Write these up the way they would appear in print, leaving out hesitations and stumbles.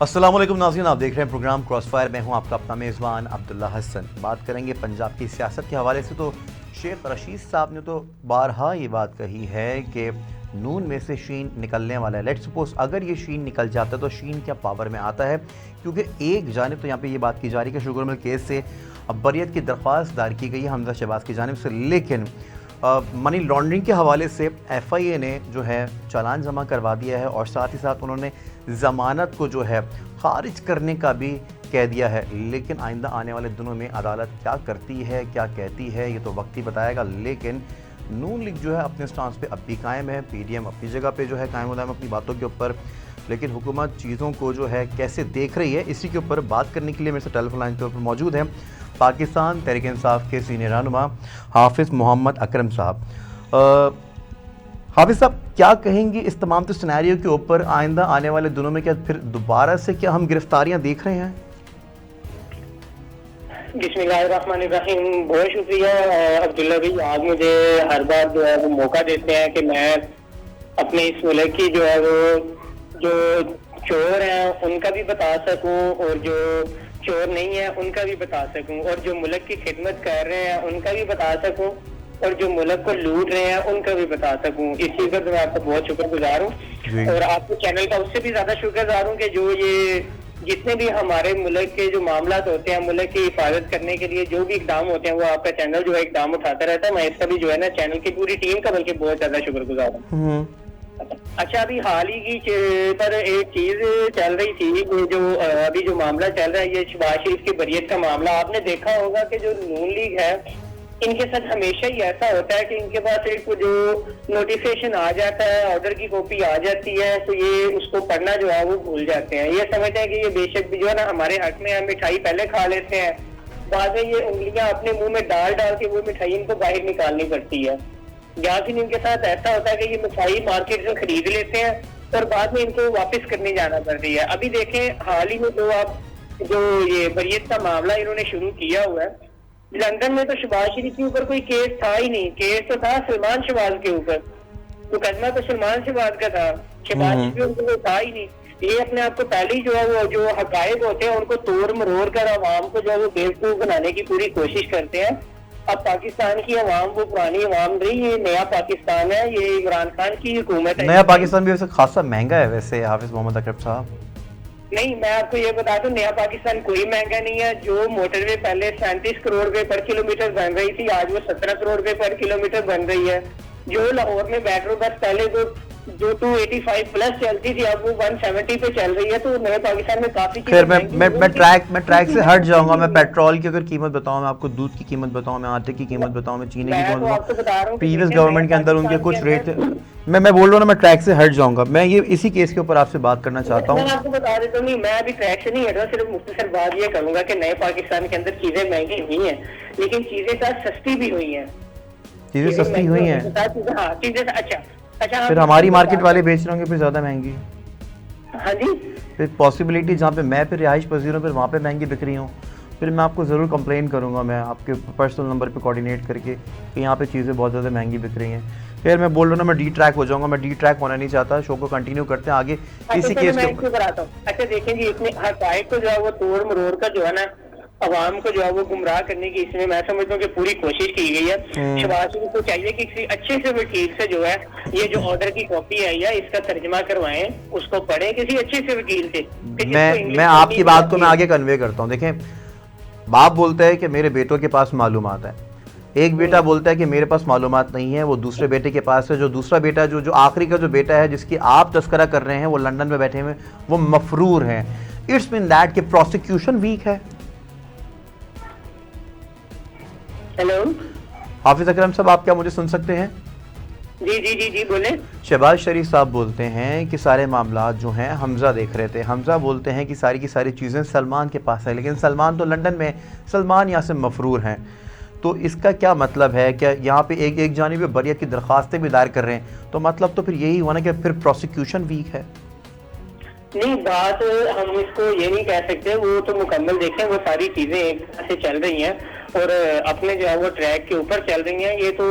अस्सलाम वालेकुम नाज़रीन, आप देख रहे हैं प्रोग्राम क्रॉसफायर। मैं हूं आपका अपना मेज़बान अब्दुल्ला हसन। बात करेंगे पंजाब की सियासत के हवाले से। तो शेख रशीद साहब ने तो बारहा ये बात कही है कि नून में से शीन निकलने वाला है। लेट्स सपोज अगर ये शीन निकल जाता है तो शीन क्या पावर में आता है, क्योंकि एक जानिब तो यहाँ पे ये बात की जा रही है कि शुगर मिल केस से बरियत की दरख्वास्त दायर की गई है हमजा शहबाज की जानिब से, लेकिन मनी लॉन्ड्रिंग के हवाले से FIA ने जो है चालान जमा करवा दिया है और साथ ही साथ उन्होंने ज़मानत को जो है ख़ारिज करने का भी कह दिया है। लेकिन आइंदा आने वाले दिनों में अदालत क्या करती है, क्या कहती है, ये तो वक्त ही बताएगा। लेकिन नून लीग जो है अपने स्टांस पे अब भी कायम है, PDM अपनी जगह पे जो है कायम होता है अपनी बातों के ऊपर, लेकिन हुकूमत चीज़ों को जो है कैसे देख रही है, इसी के ऊपर बात करने के लिए मेरे से टेलीफोन लाइन के ऊपर मौजूद है पाकिस्तान तहरीक इंसाफ के सीनियर रहनुमा हाफिज़ मोहम्मद अकरम साहब। हाफिज़ साहब, क्या कहेंगे इस तमाम तो सिनेरियो के ऊपर? आइंदा आने वाले दिनों में क्या फिर दोबारा से क्या हम गिरफ्तारियां देख रहे हैं? बिस्मिल्लाहिर्रहमानिर्रहीम। बहुत शुक्रिया अब्दुल्ला भाई, आप मुझे हर बार जो है वो मौका देते हैं कि मैं अपने इस मुल्क की जो है वो जो चोर हैं उनका भी बता सकूं और जो चोर नहीं है उनका भी बता सकूं, और जो मुल्क की खिदमत कर रहे हैं उनका भी बता सकूं, और जो मुल्क को लूट रहे हैं उनका भी बता सकूं। इस चीज का मैं आपका बहुत शुक्रगुजार हूँ और आपके चैनल का उससे भी ज्यादा शुक्रगुजार हूँ कि जो ये जितने भी हमारे मुल्क के जो मामला होते हैं, मुल्क की हिफाजत करने के लिए जो भी इकदाम होते हैं वो आपका चैनल जो है इकदाम उठाता रहता है। मैं इसका भी जो है ना चैनल की पूरी टीम का बल्कि बहुत ज्यादा शुक्रगुजार हूँ। अच्छा, अभी हाल ही की पर एक चीज चल रही थी, जो अभी जो मामला चल रहा है ये शहबाज शरीफ की बरियत का मामला। आपने देखा होगा कि जो नून लीग है इनके साथ हमेशा ही ऐसा होता है कि इनके पास एक जो नोटिफिकेशन आ जाता है, ऑर्डर की कॉपी आ जाती है, तो ये उसको पढ़ना जो है वो भूल जाते हैं। ये समझते हैं कि ये बेशक भी जो है ना हमारे हक में है, मिठाई पहले खा लेते हैं, बाद में ये उंगलियां अपने मुंह में डाल डाल के वो मिठाई इनको बाहर निकालनी पड़ती है। या फिर इनके साथ ऐसा होता है कि ये मिठाई मार्केट से खरीद लेते हैं और बाद में इनको वापस करने जाना पड़ती है। अभी देखें हाल ही में जो ये बरियत का मामला इन्होंने शुरू किया हुआ है, लंदन में तो शहबाज शरीफ के ऊपर कोई केस था ही नहीं। केस तो था सलमान शहबाज के ऊपर, मुकदमा तो सलमान शहबाज का था, शहबाज शरीफ के ऊपर था ही नहीं। ये अपने आप को पहले ही जो है वो जो हकायक होते हैं उनको तोड़ मरोड़ कर आवाम को जो है वो बेवकूफ बनाने की पूरी कोशिश करते हैं। अब पाकिस्तान की अवाम वो पुरानी अवाम रही, ये नया पाकिस्तान है, ये इमरान खान की हुकूमत है। नया पाकिस्तान भी वैसे खासा महंगा है वैसे हाफिज़ मोहम्मद अकरम साहब। नहीं, मैं आपको ये बता दूं, नया पाकिस्तान कोई महंगा नहीं है। जो मोटरवे पहले 37 करोड़ रुपए पर किलोमीटर बन रही थी, आज वो 17 करोड़ रुपए पर किलोमीटर बन रही है। जो लाहौर में मेट्रो बस पहले जो 285 प्लस चलती थी अब वो 170 पे चल रही है। तो नए पाकिस्तान में काफी खैर मैं ट्रैक से हट जाऊंगा। मैं पेट्रोल की अगर कीमत बताऊं, मैं आपको दूध की कीमत बताऊं, मैं आटे की कीमत बताऊं, मैं चीनी की कीमत बताऊं, प्रीवियस गवर्नमेंट के अंदर उनके कुछ रेट मैं बोल रहा हूँ ना, मैं ट्रैक से हट जाऊंगा। मैं ये इसी केस के ऊपर आपसे बात करना चाहता हूँ। मैं आपको बता देता हूँ, मैं अभी ट्रैक से नहीं हट रहा, सिर्फ मुख्तसर बात ये करूंगा कि नए पाकिस्तान के अंदर चीजें महंगी हुई हैं, लेकिन चीजें साथ सस्ती भी हुई हैं। चीजें सस्ती हुई हैं, हाँ चीजें अच्छा फिर हमारी मार्केट वाले बेच रहे होंगे फिर ज्यादा महंगी। हाँ जी, फिर पॉसिबिलिटी जहाँ पे मैं फिर रिहाइश पजीर हूँ फिर वहाँ पे महंगी बिक रही हूँ, फिर मैं आपको ज़रूर कंप्लेन करूँगा, मैं आपके पर्सनल नंबर पे कोऑर्डिनेट करके कि यहाँ पे चीज़ें बहुत ज़्यादा महंगी बिक रही हैं। फिर मैं बोल रहा हूँ ना, मैं डी ट्रैक हो जाऊँगा, मैं डी ट्रैक होना नहीं चाहता। शो को कंटिन्यू करते हैं आगे इसी केस के ऊपर। अच्छा देखें जी, इसमें हकायक को जो है वो तोड़ मरोड़ का जो है ना अवाम को जो है वो गुमराह करने की इसमें मैं समझता हूँ कि पूरी कोशिश की गई है। शहबाज शरीफ को चाहिए कि किसी अच्छे से वकील से जो है ये जो ऑर्डर की कॉपी है या इसका तर्जमा करवाएं, उसको पढ़ें किसी अच्छे से वकील से। मैं आपकी बात को मैं आगे कन्वे करता हूँ। देखें, बाप बोलता है कि मेरे बेटों के पास मालूमात है, एक बेटा बोलता है कि मेरे पास मालूमात नहीं है, वो दूसरे बेटे के पास है। जो दूसरा बेटा जो आखिरी का जो बेटा है जिसकी आप तस्करा कर रहे हैं वो लंदन में बैठे हुए वो मफरूर हैं। इट्स मीन दैट कि प्रोसिक्यूशन वीक है। हेलो हाफिज अकरम साहब, आप क्या मुझे सुन सकते हैं? जी बोले। शहबाज शरीफ साहब बोलते हैं कि सारे मामला जो हैं हमजा देख रहे थे। हमजा बोलते हैं कि सारी की सारी चीज़ें सलमान के पास है, लेकिन सलमान तो लंदन में, सलमान यहाँ से मफरूर हैं। तो इसका क्या मतलब है? क्या यहाँ पे एक जानिब बरियत की दरख्वास्तें भी दायर कर रहे हैं, तो मतलब तो फिर यही हुआ ना कि फिर प्रोसिक्यूशन वीक है। नहीं, बात हम इसको ये नहीं कह सकते, वो तो मुकम्मल देखें, वो सारी चीजें एक तरह से चल रही हैं और अपने जो है वो ट्रैक के ऊपर चल रही हैं। ये तो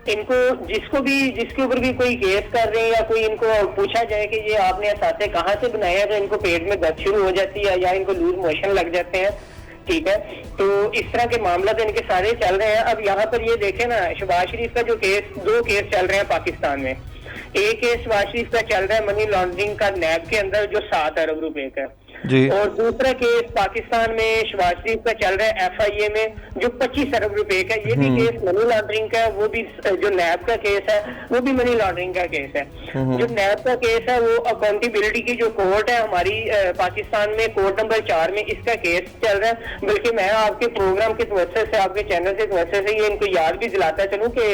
इनको जिसके ऊपर भी कोई केस कर रहे हैं या कोई इनको पूछा जाए कि ये आपने असाते कहाँ से बनाए हैं, तो इनको पेट में दर्द शुरू हो जाती है या इनको लूज मोशन लग जाते हैं। ठीक है, तो इस तरह के मामला तो इनके सारे चल रहे हैं। अब यहाँ पर ये देखें ना, शहबाज शरीफ का जो केस, 2 केस चल रहे हैं पाकिस्तान में। एक केस शहबाज शरीफ का चल रहा है मनी लॉन्ड्रिंग का नैब के अंदर, जो 7 अरब रुपए का, और दूसरा केस पाकिस्तान में शहबाज शरीफ का चल रहा है FIA में, जो 25 अरब रुपए का। ये भी केस मनी लॉन्ड्रिंग का है, वो भी जो नैब का केस है वो भी मनी लॉन्ड्रिंग का केस है। जो नैब का केस है वो अकाउंटेबिलिटी की जो कोर्ट है हमारी पाकिस्तान में, कोर्ट नंबर 4 में इसका केस चल रहा है। बल्कि मैं आपके प्रोग्राम के तवज्जो से, आपके चैनल के तवज्जो से ये इनको याद भी दिलाता चलूं कि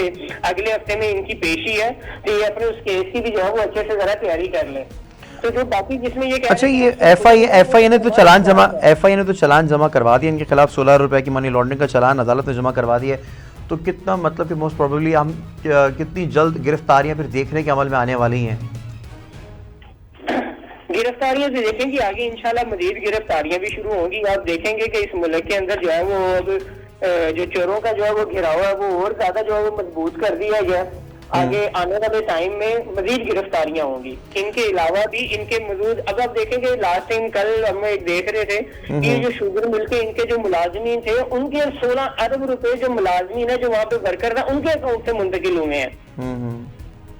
अगले हफ्ते में इनकी पेशी है, तो ये अपने उस केस की भी जो है वो अच्छे से जरा तैयारी कर लें। तो जो बाकी जिसमें ये अच्छा, ये FIA ने तो चालान जमा करवा दिया इनके खिलाफ, 16 रुपए की मनी लॉन्ड्रिंग का चालान अदालत ने जमा करवा दिया। तो कितना मतलब कि मोस्ट प्रोबेबली हम कितनी जल्द गिरफ्तारियां फिर देखने के अमल में आने वाली हैं? गिरफ्तारियां से देखें कि आगे इंशाल्लाह मजीद गिरफ्तारियां भी शुरू होंगी। आप देखेंगे कि इस मुल्क के अंदर जो है वो अब जो चोरों का जो है वो घिराव है वो और ज्यादा जो है वो मजबूत कर दिया गया। आगे आने वाले टाइम में मजीद गिरफ्तारियां होंगी। इनके अलावा भी इनके मौजूद, अब आप देखेंगे लास्ट टाइम कल हम देख रहे थे कि जो शुगर मिल के इनके जो मुलाजमीन थे, उनके 16 अरब रुपए जो मुलाजमीन है जो वहाँ पे वर्कर था उनके अकाउंट से मुंतकिल हुए हैं।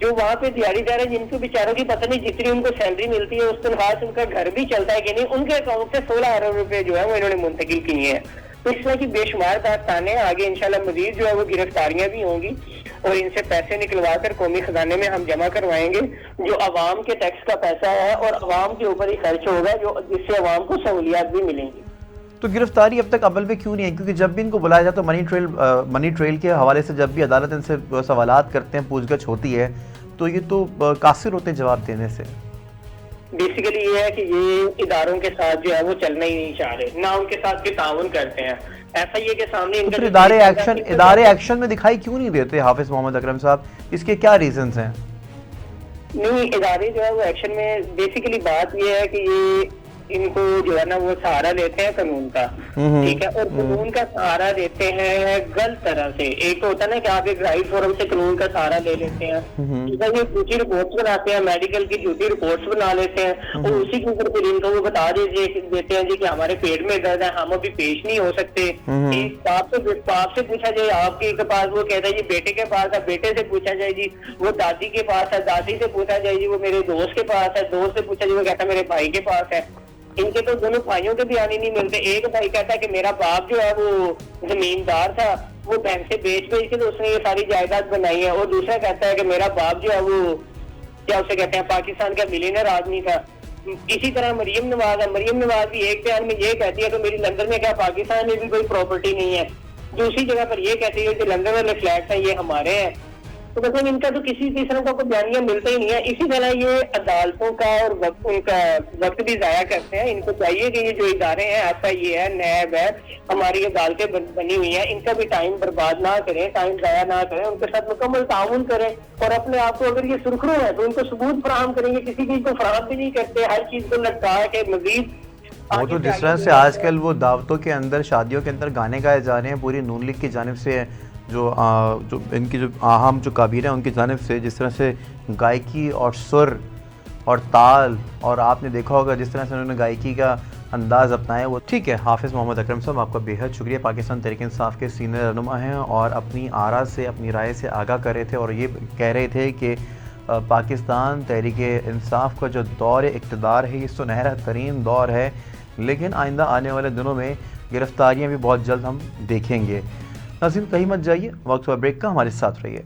जो वहाँ पे दिहाड़ीदार है, जिनको बेचारों की पता नहीं जितनी उनको सैलरी मिलती है उस तनख्वाह से उनका घर भी चलता है कि नहीं, उनके अकाउंट से 16 अरब रुपए जो है वो इन्होंने मुंतकिल किए हैं। तो इस तरह की बेशुमार दास्तानें आगे इंशाल्लाह मजीद जो है वो गिरफ्तारियां भी होंगी और इनसे पैसे निकलवा कर कौमी खजाने में हम जमा करवाएंगे, जो अवाम के टैक्स का पैसा है और अवाम के ऊपर ही खर्च होगा, जो जिससे अवाम को सहूलियात भी मिलेंगी। तो गिरफ्तारी अब तक अमल में क्यों नहीं है? क्योंकि जब भी इनको बुलाया जाता है मनी ट्रेल के हवाले से, जब भी अदालत इनसे सवालात करते हैं, पूछगछ होती है, तो ये तो कासिर होते हैं जवाब देने से। बेसिकली ये है कि ये इदारों के साथ जो है वो चलना ही नहीं चाह रहे, ना उनके साथ के ताउन करते हैं। FIA के सामने तो इदारे एक्शन में दिखाई क्यों नहीं देते हाफिज मोहम्मद अकरम साहब? इसके क्या रीजंस हैं? नहीं, इदारे जो है वो एक्शन में, बेसिकली बात ये है कि ये इनको जो है ना वो सहारा लेते हैं कानून का, ठीक है, और कानून का सहारा देते हैं गलत तरह से। एक तो होता है ना कि आप एक राइट फोरम से कानून का सहारा ले लेते हैं, ठीक है, ये झूठी रिपोर्ट्स बनाते हैं, मेडिकल की झूठी रिपोर्ट्स बना लेते हैं और उसी के ऊपर फिर इनको वो बता देते हैं जी कि हमारे पेट में दर्द है, हम अभी पेश नहीं हो सकते। बाप से पूछा जाए आपके पास, वो कहता है जी बेटे के पास है, बेटे से पूछा जाए जी वो दादी के पास है, दादी से पूछा जाए जी वो मेरे दोस्त के पास है, दोस्त से पूछा जाए वो कहता है मेरे भाई के पास है। इनके तो दोनों भाइयों के बयान ही नहीं मिलते। एक भाई कहता है कि मेरा बाप जो है वो जमींदार था, वो बैंक से बेच के तो उसने ये सारी जायदाद बनाई है, और दूसरा कहता है कि मेरा बाप जो है वो क्या उसे कहते हैं पाकिस्तान का मिलियनर आदमी था। इसी तरह मरियम नवाज है, मरियम नवाज भी एक बयान में ये कहती है कि मेरी लंदन में क्या पाकिस्तान में भी कोई प्रॉपर्टी नहीं है, दूसरी जगह पर ये कहती है कि लंदन वाले फ्लैट हैं ये हमारे हैं। तो मतलब इनका तो किसी तरह का कोई बयानिया मिलता ही नहीं है। इसी तरह ये अदालतों का और उनका वक्त भी जाया करते हैं। इनको चाहिए कि ये जो इदारे हैं, FIA है, नैब है, हमारी अदालतें बनी हुई हैं, इनका भी टाइम बर्बाद ना करें, टाइम जाया ना करें, उनके साथ मुकम्मल ताउन करें और अपने आप को, अगर ये सुरखरू है तो उनको सबूत फराहम करेंगे। किसी चीज को फराहम भी नहीं करते, हर चीज को लटका के मजीद वो तो जिस तरह से आजकल वो दावतों के अंदर, शादियों के अंदर गाने गाए जा रहे हैं पूरी नून लीग की जानिब से, जो इनकी जो अहम जो काबिर हैं उनकी जानिब से, जिस तरह से गायकी और सुर और ताल, और आपने देखा होगा जिस तरह से उन्होंने गायकी का अंदाज़ अपनाया, वो ठीक है। हाफिज़ मोहम्मद अकरम साहब, आपका बेहद शुक्रिया। पाकिस्तान तहरीक इंसाफ के सीनियर रहनुमा हैं और अपनी आरा से, अपनी राय से आगाह कर रहे थे और ये कह रहे थे कि पाकिस्तान तहरीक इंसाफ का जो दौर इक़्तिदार है ये सुनहरा तरीन दौर है, लेकिन आइंदा आने वाले दिनों में गिरफ्तारियाँ भी बहुत जल्द हम देखेंगे। नाज़रीन, कहीं मत जाइए, वक्त हुआ ब्रेक का, हमारे साथ रहिए।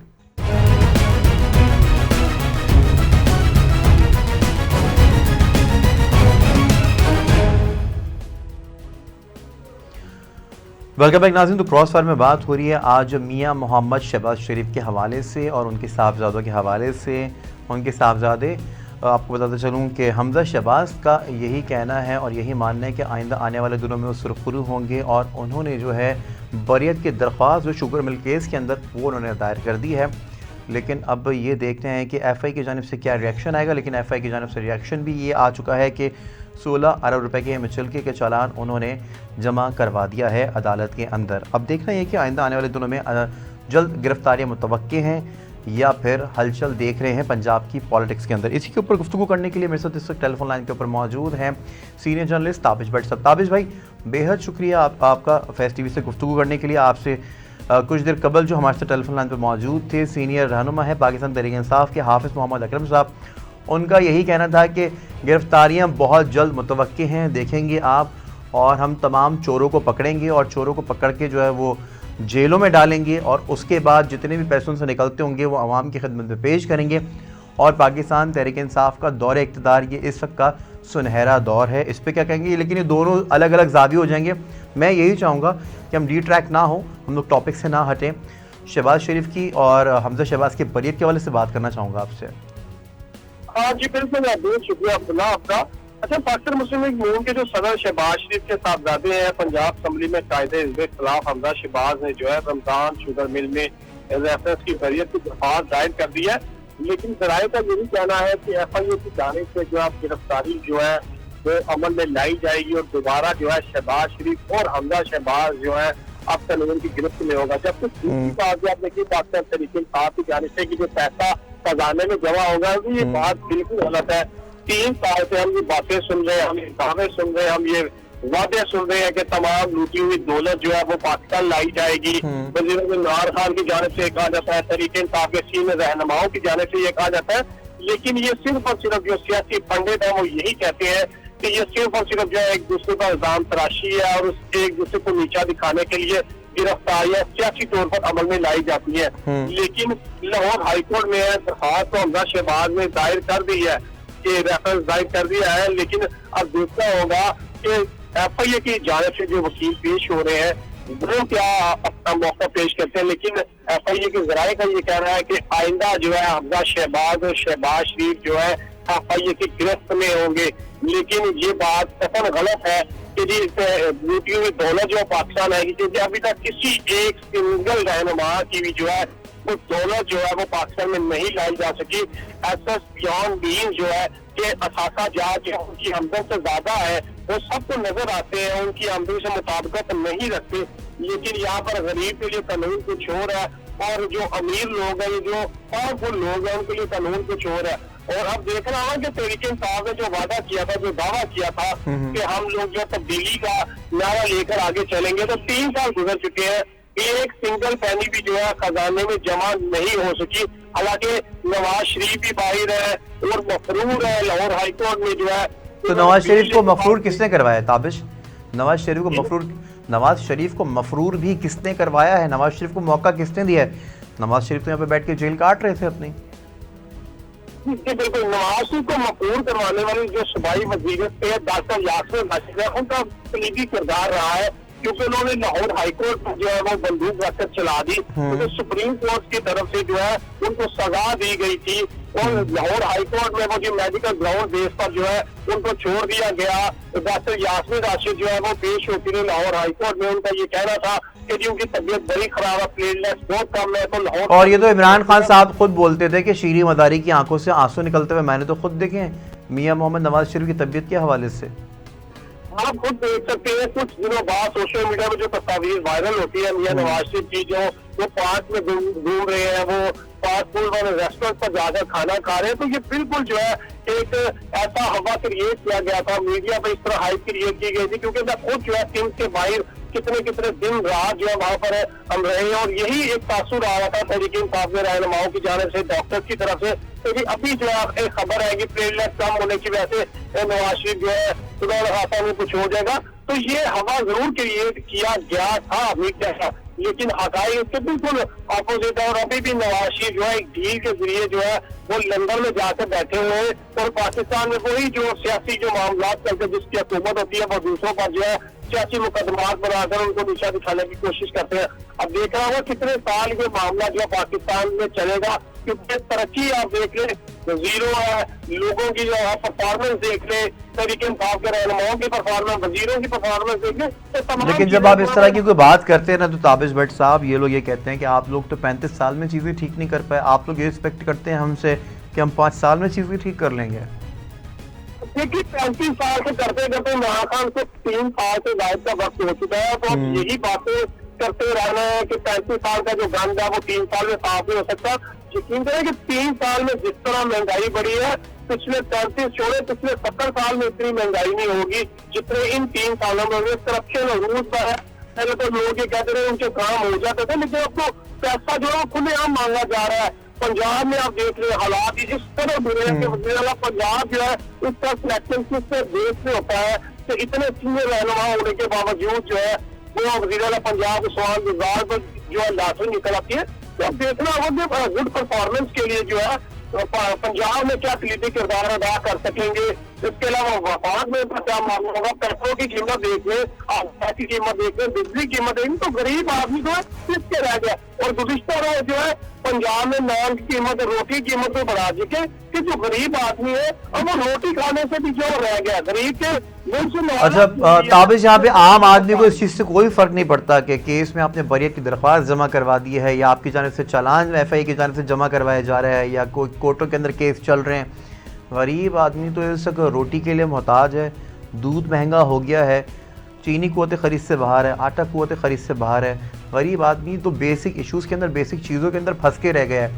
वेलकम बैक नाज़रीन। तो क्रॉस फायर में बात हो रही है आज मियाँ मोहम्मद शहबाज शरीफ के हवाले से और उनके साहबजादों के हवाले से। उनके साहबजादे, आपको बताते चलूँ कि हमजा शहबाज का यही कहना है और यही मानना है कि आइंदा आने वाले दिनों में वो सुरखरू होंगे और उन्होंने जो है बरियत की दरख्वास्त जो शुगर मिल केस के अंदर वो उन्होंने दायर कर दी है। लेकिन अब ये देखते हैं कि FI की जानिब से क्या रिएक्शन आएगा। लेकिन FI की जानिब से रिएक्शन भी ये आ चुका है कि 16 अरब रुपए के मुचलके के चालान उन्होंने जमा करवा दिया है अदालत के अंदर। अब देखना है कि आइंदा आने वाले दिनों में जल्द गिरफ्तारियां मुतवक्के हैं या फिर हलचल देख रहे हैं पंजाब की पॉलिटिक्स के अंदर? इसी के ऊपर गुफ्तगू करने के लिए मेरे साथ इस वक्त टेलीफोन लाइन के ऊपर मौजूद हैं सीनियर जर्नलिस्ट ताबिश भट्ट साहब। ताबिश भाई, बेहद शुक्रिया आपका फैज़ टीवी से गुफ्तगू करने के लिए। आपसे कुछ देर कबल जो हमारे साथ टेलीफोन लाइन पर मौजूद थे सीनियर रहनुमा है पाकिस्तान तहरीक इंसाफ के हाफिज़ मोहम्मद अकरम साहब, उनका यही कहना था कि गिरफ्तारियां बहुत जल्द मुतवक्के हैं, देखेंगे आप, और हम तमाम चोरों को पकड़ेंगे और चोरों को पकड़ के जो है वो जेलों में डालेंगे और उसके बाद जितने भी पैसों से निकलते होंगे वो आवाम की खिदमत में पेश करेंगे। और पाकिस्तान तहरीक इंसाफ का दौर इक़्तिदार ये इस वक्त का सुनहरा दौर है। इस पर क्या कहेंगे? लेकिन ये दोनों अलग अलग ज़ावी हो जाएंगे। मैं यही चाहूँगा कि हम डी-ट्रैक ना हो, हम लोग टॉपिक से ना हटें। शहबाज शरीफ की और हमजा शहबाज की बरीयत के हवाले से बात करना चाहूँगा आपसे। हाँ जी बिल्कुल, बहुत शुक्रिया अब्दुल्ला आपका। अच्छा, पाकिस्तान मुस्लिम लीग नून के जो सदर शहबाज शरीफ के साहबजादे हैं, पंजाब असम्बली में कायदे हिज़्ब खिलाफ हमजा शहबाज ने जो है रमजान शुगर मिल में रेफरेंस की बरीयत की दरख्वास्त दायर कर दी है। लेकिन जराये का यही कहना है कि FIA की जानिब से जो है गिरफ्तारी जो है वो अमल में लाई जाएगी और दोबारा जो है शहबाज शरीफ और हमजा शहबाज जो है अब कानून की गिरफ्त में होगा। जबकि दूसरी बात आप देखिए, पाकिस्तान तहरीक इंसाफ की जानिब से कि जो पैसा खजाने में जमा होगा, ये बात बिल्कुल गलत है। 3 साल से हम ये बातें सुन रहे हैं, हम ये दावे सुन रहे हैं, हम ये वादे सुन रहे हैं कि तमाम लूटी हुई दौलत जो है वो पाकिस्तान लाई जाएगी। वज़ीर इमरान खान की जानिब से कहा जाता है, तहरीक इंसाफ के सीनियर रहनुमाओं की जानिब से ये कहा जाता है। लेकिन ये सिर्फ और सिर्फ जो सियासी पंडित है वो यही कहते हैं कि ये सिर्फ और सिर्फ जो है एक दूसरे का इल्जाम तराशी है और उसके एक दूसरे को नीचा दिखाने के लिए गिरफ्तारियां सियासी तौर पर अमल में लाई जाती है। लेकिन लाहौर हाईकोर्ट में दरखास्त तो हमजा शहबाज ने दायर कर दी है कि रेफरेंस दायर कर दिया है। लेकिन अब देखना होगा कि FIA की जानिब से जो वकील पेश हो रहे हैं वो क्या अपना मौका पेश करते हैं। लेकिन FIA के जराये का ये कहना है कि आइंदा जो है हमजा शहबाज और शहबाज शरीफ जो है FIA की गिरफ्त में होंगे। लेकिन ये बात कतई गलत है कि जी लूटी हुई दौलत जो पाकिस्तान है, क्योंकि अभी तक किसी एक सिंगल रहनुमा की भी जो है वो दौलत जो है वो पाकिस्तान में नहीं लाई जा सकी। SS बियॉन्ड बीइंग जो है कि असासा जात जो उनकी आमदन से ज्यादा है वो सबको नजर आते हैं, उनकी आमदनी से मुताबिकत नहीं रखते। लेकिन यहाँ पर गरीब के लिए कानून कुछ और है और जो अमीर लोग हैं, जो पावरफुल लोग हैं, उनके लिए कानून कुछ और है। और अब देख रहा हूँ कि तहरीक इंसाफ ने जो वादा किया था, जो दावा किया था कि हम लोग जो तब्दीली का नारा लेकर आगे चलेंगे, तो 3 साल गुजर चुके हैं, एक सिंगल पैनी भी जो है खजाने में जमा नहीं हो सकी। हालांकि नवाज शरीफ भी बाहर है और मफरूर है लाहौर हाईकोर्ट में जो है। तो नवाज शरीफ को मफरूर किसने करवाया ताबिश? नवाज शरीफ को मफरूर भी किसने करवाया है? नवाज शरीफ को मौका किसने दिया है? नवाज शरीफ तो यहाँ पे बैठ के जेल काट रहे थे अपनी। बिल्कुल, नवाज शरीफ को मफरूर करवाने वाले जो सूबाई वजीर थे डॉक्टर यासिर राशिद है, उनका कलीदी किरदार रहा है, क्योंकि उन्होंने लाहौर हाईकोर्ट जो है वो बंदूक रखकर चला दी। तो सुप्रीम कोर्ट की तरफ से जो है उनको सजा दी गई थी और लाहौर हाईकोर्ट में वो जो मेडिकल ग्राउंड बेस पर जो है उनको छोड़ दिया गया। डॉक्टर यास्मीन राशिद जो है वो पेश होती रही लाहौर हाईकोर्ट में। उनका ये कहना था कि जी उनकी तबीयत बड़ी खराब है, प्लेटलेट्स बहुत कम है। तो लाहौर, और ये तो इमरान खान साहब खुद बोलते थे कि शीरी मदारी की आंखों से आंसू निकलते हुए मैंने तो खुद देखे हैं मियां मोहम्मद नवाज शरीफ की तबीयत के हवाले से। आप खुद देख सकते हैं कुछ दिनों बाद सोशल मीडिया में जो तस्वीर वायरल होती है मियां नवाज शरीफ की, जो वो पार्क में घूम रहे हैं, वो फास्ट फूड वाले रेस्टोरेंट पर जाकर खाना खा रहे हैं। तो ये बिल्कुल जो है एक ऐसा हवा क्रिएट किया गया था, मीडिया पर इस तरह हाइप क्रिएट की गई थी, क्योंकि मैं खुद जो है टीम के बाहर कितने दिन रात जो है वहाँ पर हम रहे हैं। और यही एक तासुर आ रहा था तहरीक इंसाफ के रहनुमाओं की जानिब से, डॉक्टर की तरफ से। तो अभी जो है एक खबर है कि प्लेटलेट कम होने की वजह से नवाज शरीफ जो है खुदा खाता में कुछ हो जाएगा। तो ये हवा जरूर क्रिएट किया गया था मीडिया का, लेकिन हकाई उसके बिल्कुल अपोजिट है। और अभी भी नवाज शरीफ जो है एक डील के जरिए जो है वो लंदन में जाकर बैठे हुए हैं और पाकिस्तान में वही जो सियासी जो मामला चलते जिसकी हुकूमत होती है वो दूसरों पर जो है सियासी मुकदमात बनाकर उनको दिशा दिखाने की कोशिश करते हैं। अब देख रहा हूँ कितने साल ये मामला जो पाकिस्तान में चलेगा, क्योंकि तरक्की आप देख लें जीरो है, लोगों की जो है परफॉर्मेंस देख लें, तहरीक इंसाफ के रहनुमाओं की परफॉर्मेंस, वजीरों की परफॉर्मेंस देख लें। तो लेकिन जब आप इस तरह की कोई बात करते हैं ना, तो ताबिश भट्ट साहब ये लोग ये कहते हैं कि आप लोग तो 35 साल में चीज़ें ठीक नहीं कर पाए, आप लोग ये एक्सपेक्ट करते हैं हमसे कि हम 5 साल में चीज़ें ठीक कर लेंगे। देखिए 35 साल से करते करते इमरान खान को 3 साल से जायद का वक्त हो चुका है। तो अब यही बातें करते रहना है कि 35 साल का जो गंद है वो 3 साल में साफ नहीं हो सकता। यकीन करें कि 3 साल में जिस तरह महंगाई बढ़ी है, पिछले 35 छोड़े पिछले 70 साल में इतनी महंगाई नहीं होगी जितने इन 3 सालों में हुए। करप्शन अरूज पर है। पहले तो लोग ये कहते रहे उनके काम हो जाते थे, लेकिन अब तो पैसा जो है खुलेआम मांगा जा रहा है। पंजाब में आप देख रहे हालात इस तरह बुरे हैं कि वज़ीर-ए-आला पंजाब जो है इस तरह सिलेक्शन किससे देश में होता है कि इतने सीनियर रहनुमा होने के बावजूद जो है वो वज़ीर-ए-आला पंजाब सवाल गुजार पर जो है लाठी निकल आती है। तो अब देखना होगा कि गुड परफॉर्मेंस के लिए जो है पंजाब में क्या कलीदी किरदार अदा कर सकेंगे। इसके अलावा वफाक में क्या मामला होगा, पेट्रोल की कीमत देख लें, आसपास की कीमत देख लें, बिजली की कीमत देख लें, तो गरीब आदमी जो है किसके रह गया। और गुज़िश्ता रोज जो है पंजाब में नान की कीमत, रोटी की कीमत को बढ़ा चुके कि जो गरीब आदमी है अब वो रोटी खाने से भी जो रह गया गरीब के। अच्छा ताबिश, यहाँ पे आम आदमी को इस चीज़ से कोई फ़र्क नहीं पड़ता कि केस में आपने बरियत की दरख्वास्त जमा करवा दी है या आपकी जानिब से चालान FIA की जानिब से जमा करवाया जा रहा है या कोई कोर्टों के अंदर केस चल रहे हैं। गरीब आदमी तो इस वक्त रोटी के लिए मोहताज है, दूध महंगा हो गया है, चीनी क़ुव्वत ख़रीद से बाहर है, आटा क़ुव्वत ख़रीद से बाहर है। गरीब आदमी तो बेसिक इश्यूज़ के अंदर, बेसिक चीज़ों के अंदर फंस के रह गया है,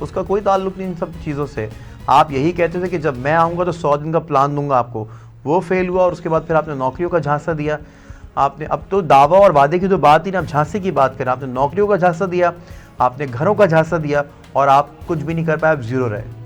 उसका कोई ताल्लुक़ नहीं इन सब चीज़ों से। आप यही कहते थे कि जब मैं आऊँगा तो 100 दिन का प्लान दूंगा आपको, वो फेल हुआ और उसके बाद फिर आपने नौकरियों का झांसा दिया। आपने अब तो दावा और वादे की तो बात ही ना, अब झांसे की बात करें। आपने नौकरियों का झांसा दिया, आपने घरों का झांसा दिया और आप कुछ भी नहीं कर पाए, आप ज़ीरो रहे।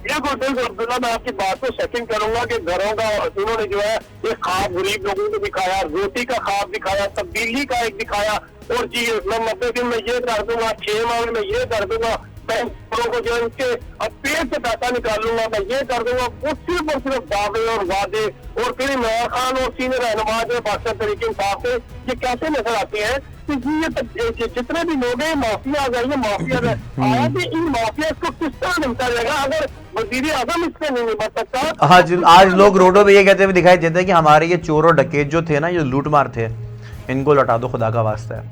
बिल्कुल अब्दुल्ला, मैं आपकी बात को सेकंड करूंगा कि घरों का इन्होंने जो है एक ख्वाब गरीब लोगों को दिखाया, रोटी का ख्वाब दिखाया, तब्दीली का एक दिखाया। और जी मैं 90 दिन में ये कर दूंगा, 6 माह में ये कर दूंगा, बैंकों को जो है उसके पेट से पैसा निकालूंगा, मैं ये कर दूंगा। वो सिर्फ और सिर्फ दावे और वादे। और फिर इमरान खान और सीनियर रहनुमा जो पाकिस्तान तहरीक इंसाफ से ये कैसे नजर आते हैं कि ये जितने भी लोग हैं माफिया आ जाएंगे, माफिया आया कि इन माफिया को किस तरह निपटा जाएगा अगर वज़ीर आज़म इससे नहीं निपट सकता। आज लोग रोडों पे ये कहते हुए दिखाई देते हैं कि हमारे ये चोर और डकैत जो थे ना, ये लूट मार थे, इनको लौटा दो, खुदा का वास्ता है।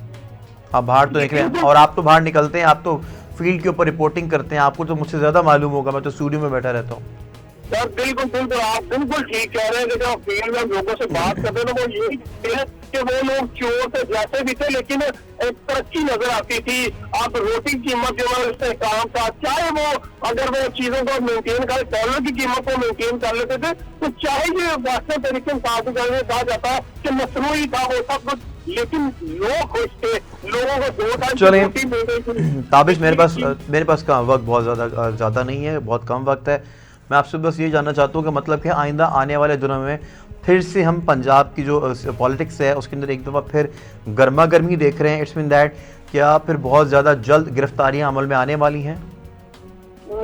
आप बाहर तो निकले और आप तो बाहर निकलते हैं, आप तो फील्ड के ऊपर रिपोर्टिंग करते हैं, आपको तो मुझसे ज्यादा मालूम होगा, मैं तो स्टूडियो में बैठा रहता हूँ। सर बिल्कुल आप बिल्कुल ठीक कह रहे हैं कि जब फील्ड में लोगों से बात करते हैं तो वो यही कहते हैं कि वो लोग चोर से जैसे भी थे लेकिन एक तरक्की नजर आती थी। अब रोटी की कीमत जो है उससे काम था, चाहे वो अगर वो चीजों को मेंटेन कर, डॉलर की कीमत को मेंटेन कर लेते थे, तो चाहे ये वास्तव तरीके से कहा जाता कि मसनूई था वो सब कुछ, लेकिन लोग खुश थे, लोगों को 2 टाइम रोटी मिल गई। ताबिश, मेरे पास का वक्त बहुत ज़्यादा नहीं है, बहुत कम वक्त है। मैं आपसे बस ये जानना चाहता हूँ कि मतलब कि आइंदा आने वाले दिनों में फिर से हम पंजाब की जो पॉलिटिक्स है उसके अंदर एक दफ़ा फिर गर्मा गर्मी देख रहे हैं। इट्स मीन दैट क्या फिर बहुत ज़्यादा जल्द गिरफ्तारियाँ अमल में आने वाली हैं?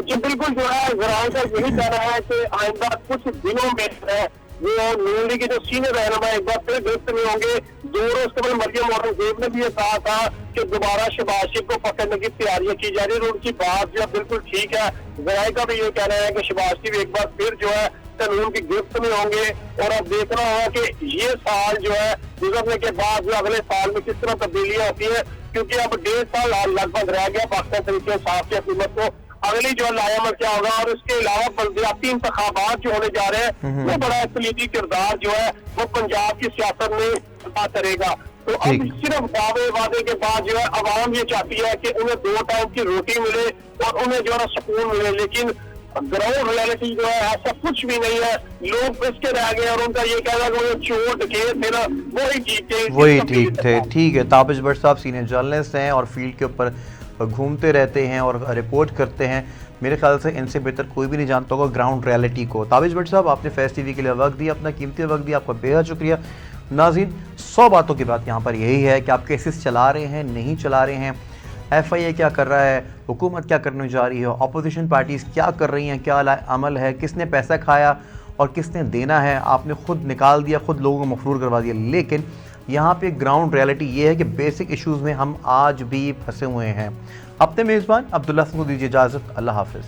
जी बिल्कुल, जो है ज़राए का यही कह रहा है कि आइंदा कुछ दिनों में वो नून लीग के जो सीनियर रहनुमा एक बार फिर गिरफ्त में होंगे। 2 रोज कबल मरियम औरंगजेब ने भी ये कहा था कि दोबारा शहबाज शरीफ को पकड़ने की तैयारियां की जा रही है। उनकी बात जो है बिल्कुल ठीक है। ज़राए का भी ये कहना है कि शहबाज शरीफ एक बार फिर जो है कानून की गिरफ्त में होंगे। और अब देखना होगा कि ये साल जो है गुजरने के बाद जो अगले साल में किस तरह तब्दीलियां होती है, क्योंकि अब 1.5 साल लगभग रह गया पाकिस्तान तरीके इंसाफ की हुकूमत को। अगली जो लायामत क्या होगा, और इसके अलावा बल्दियाती इंतखाबात जो होने जा रहे हैं वो बड़ा कलीदी किरदार जो है वो पंजाब की सियासत में अदा करेगा। तो अब सिर्फ दावे वादे के बाद जो है अवाम ये चाहती है कि उन्हें 2 टाइम की रोटी मिले और उन्हें जो है सुकून मिले, लेकिन ग्राउंड रियलिटी जो है ऐसा कुछ भी नहीं है। लोग इसके रह गए और उनका ये कहना कि वो चोर डकैत थे ना, वही ठीक थे। ठीक है, ताबिश भट्ट साहब सीनियर जर्नलिस्ट हैं और फील्ड के ऊपर घूमते रहते हैं और रिपोर्ट करते हैं। मेरे ख्याल से इनसे बेहतर कोई भी नहीं जानता होगा ग्राउंड रियलिटी को। ताबिश भट्ट साहब, आपने फैज़ टीवी के लिए वक्त दिया, अपना कीमती वक्त दिया, आपका बेहद शुक्रिया। नाज़रीन, 100 बातों की बात यहाँ पर यही है कि आप केसेस चला रहे हैं, नहीं चला रहे हैं, FIA क्या कर रहा है, हुकूमत क्या करने जा रही है, अपोजिशन पार्टीज़ क्या कर रही हैं, क्या अमल है, किसने पैसा खाया और किसने देना है, आपने खुद निकाल दिया, खुद लोगों को मफरूर करवा दिया। लेकिन यहाँ पे ग्राउंड रियलिटी ये है कि बेसिक इश्यूज़ में हम आज भी फंसे हुए हैं। अपने मेज़बान अब्दुल्ला हसन को दीजिए इजाज़त। अल्लाह हाफ़िज़।